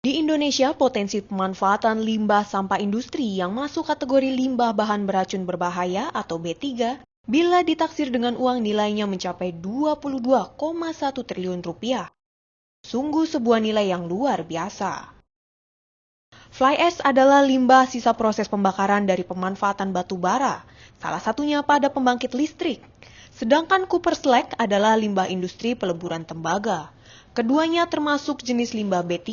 Di Indonesia, potensi pemanfaatan limbah sampah industri yang masuk kategori limbah bahan beracun berbahaya atau B3 bila ditaksir dengan uang nilainya mencapai 22,1 triliun rupiah. Sungguh sebuah nilai yang luar biasa. Fly ash adalah limbah sisa proses pembakaran dari pemanfaatan batu bara, salah satunya pada pembangkit listrik. Sedangkan copper slag adalah limbah industri peleburan tembaga. Keduanya termasuk jenis limbah B3.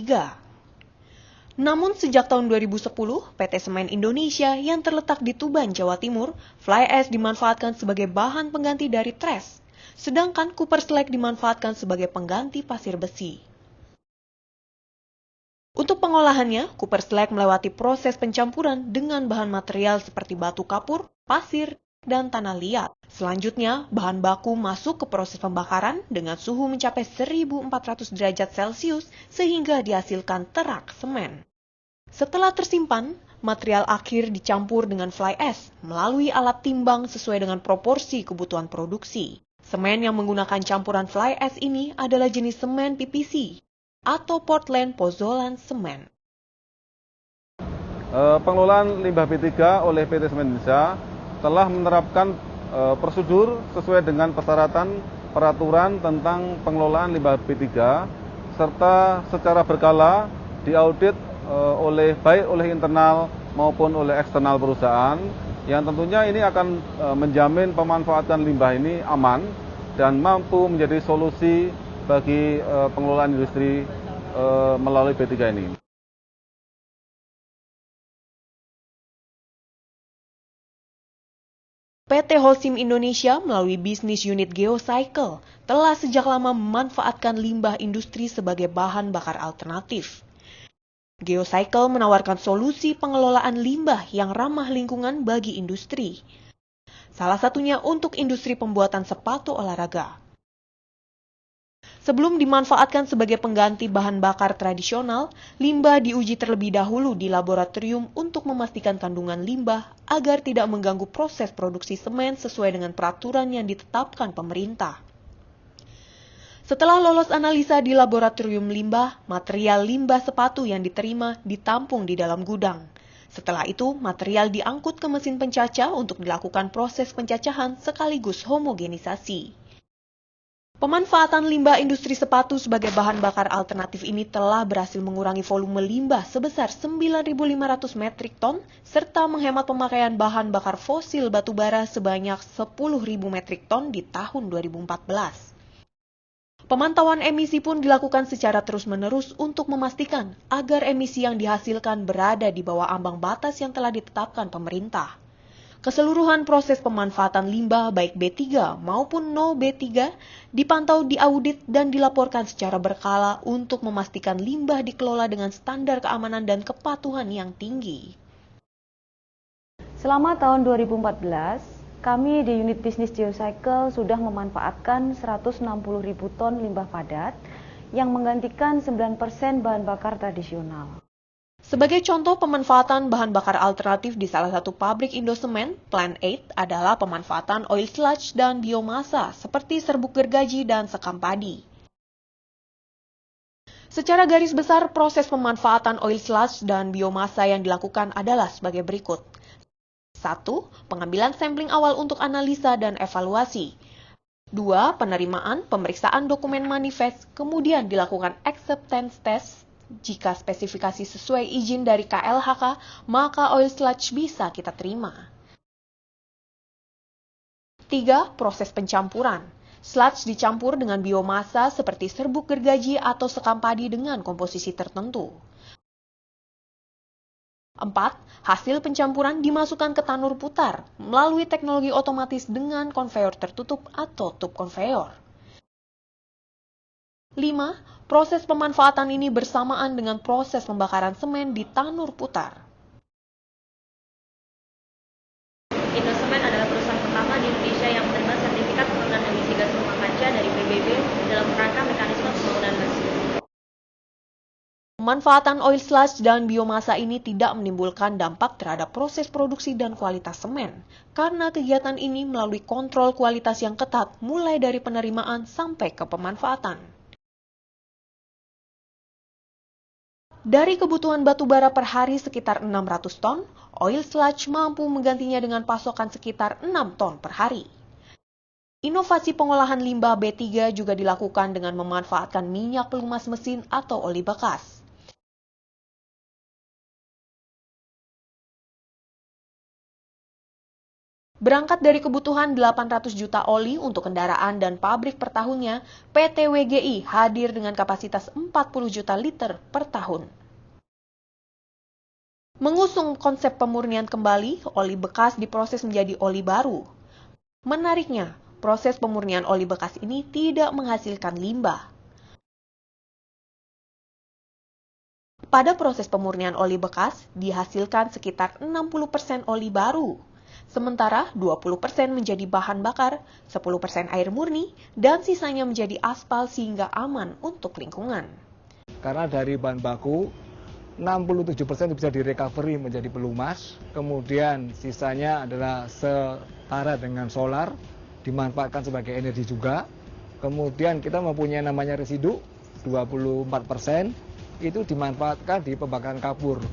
Namun sejak tahun 2010, PT Semen Indonesia yang terletak di Tuban, Jawa Timur, fly ash dimanfaatkan sebagai bahan pengganti dari trash, sedangkan copper slag dimanfaatkan sebagai pengganti pasir besi. Untuk pengolahannya, copper slag melewati proses pencampuran dengan bahan material seperti batu kapur, pasir, dan tanah liat. Selanjutnya, bahan baku masuk ke proses pembakaran dengan suhu mencapai 1400 derajat Celcius sehingga dihasilkan terak semen. Setelah tersimpan, material akhir dicampur dengan fly ash melalui alat timbang sesuai dengan proporsi kebutuhan produksi. Semen yang menggunakan campuran fly ash ini adalah jenis semen PPC atau Portland Pozzolan Cement. Pengelolaan limbah B3 oleh PT Semen Indonesia telah menerapkan prosedur sesuai dengan persyaratan peraturan tentang pengelolaan limbah B3 serta secara berkala diaudit baik oleh internal maupun oleh eksternal perusahaan yang tentunya ini akan menjamin pemanfaatan limbah ini aman dan mampu menjadi solusi bagi pengelolaan industri melalui B3 ini. PT Holcim Indonesia melalui bisnis unit Geocycle telah sejak lama memanfaatkan limbah industri sebagai bahan bakar alternatif. Geocycle menawarkan solusi pengelolaan limbah yang ramah lingkungan bagi industri. Salah satunya untuk industri pembuatan sepatu olahraga. Sebelum dimanfaatkan sebagai pengganti bahan bakar tradisional, limbah diuji terlebih dahulu di laboratorium untuk memastikan kandungan limbah agar tidak mengganggu proses produksi semen sesuai dengan peraturan yang ditetapkan pemerintah. Setelah lolos analisa di laboratorium limbah, material limbah sepatu yang diterima ditampung di dalam gudang. Setelah itu, material diangkut ke mesin pencacah untuk dilakukan proses pencacahan sekaligus homogenisasi. Pemanfaatan limbah industri sepatu sebagai bahan bakar alternatif ini telah berhasil mengurangi volume limbah sebesar 9.500 metrik ton serta menghemat pemakaian bahan bakar fosil batubara sebanyak 10.000 metrik ton di tahun 2014. Pemantauan emisi pun dilakukan secara terus-menerus untuk memastikan agar emisi yang dihasilkan berada di bawah ambang batas yang telah ditetapkan pemerintah. Keseluruhan proses pemanfaatan limbah baik B3 maupun no B3 dipantau, diaudit, dan dilaporkan secara berkala untuk memastikan limbah dikelola dengan standar keamanan dan kepatuhan yang tinggi. Selama tahun 2014, kami di unit bisnis Geocycle sudah memanfaatkan 160.000 ton limbah padat yang menggantikan 9% bahan bakar tradisional. Sebagai contoh pemanfaatan bahan bakar alternatif di salah satu pabrik Indosemen, Plant 8 adalah pemanfaatan oil sludge dan biomasa seperti serbuk gergaji dan sekam padi. Secara garis besar, proses pemanfaatan oil sludge dan biomasa yang dilakukan adalah sebagai berikut. 1. Pengambilan sampling awal untuk analisa dan evaluasi. 2. Penerimaan, pemeriksaan dokumen manifest, kemudian dilakukan acceptance test. Jika spesifikasi sesuai izin dari KLHK, maka oil sludge bisa kita terima. 3. Proses pencampuran. Sludge dicampur dengan biomasa seperti serbuk gergaji atau sekam padi dengan komposisi tertentu. 4. Hasil pencampuran dimasukkan ke tanur putar melalui teknologi otomatis dengan konveyor tertutup atau tube konveyor. 5. Proses pemanfaatan ini bersamaan dengan proses pembakaran semen di tanur putar. Indosemen adalah perusahaan pertama di Indonesia yang menerima sertifikat penurunan emisi gas rumah kaca dari PBB dalam rangka mekanisme pembangunan basis. Pemanfaatan oil sludge dan biomasa ini tidak menimbulkan dampak terhadap proses produksi dan kualitas semen, karena kegiatan ini melalui kontrol kualitas yang ketat mulai dari penerimaan sampai ke pemanfaatan. Dari kebutuhan batu bara per hari sekitar 600 ton, Oil Sludge mampu menggantinya dengan pasokan sekitar 6 ton per hari. Inovasi pengolahan limbah B3 juga dilakukan dengan memanfaatkan minyak pelumas mesin atau oli bekas. Berangkat dari kebutuhan 800 juta oli untuk kendaraan dan pabrik per tahunnya, PT WGI hadir dengan kapasitas 40 juta liter per tahun. Mengusung konsep pemurnian kembali, oli bekas diproses menjadi oli baru. Menariknya, proses pemurnian oli bekas ini tidak menghasilkan limbah. Pada proses pemurnian oli bekas, dihasilkan sekitar 60% oli baru. Sementara 20% menjadi bahan bakar, 10% air murni, dan sisanya menjadi aspal sehingga aman untuk lingkungan. Karena dari bahan baku, 67% bisa direcovery menjadi pelumas, kemudian sisanya adalah setara dengan solar, dimanfaatkan sebagai energi juga. Kemudian kita mempunyai namanya residu, 24%, itu dimanfaatkan di pembakaran kapur.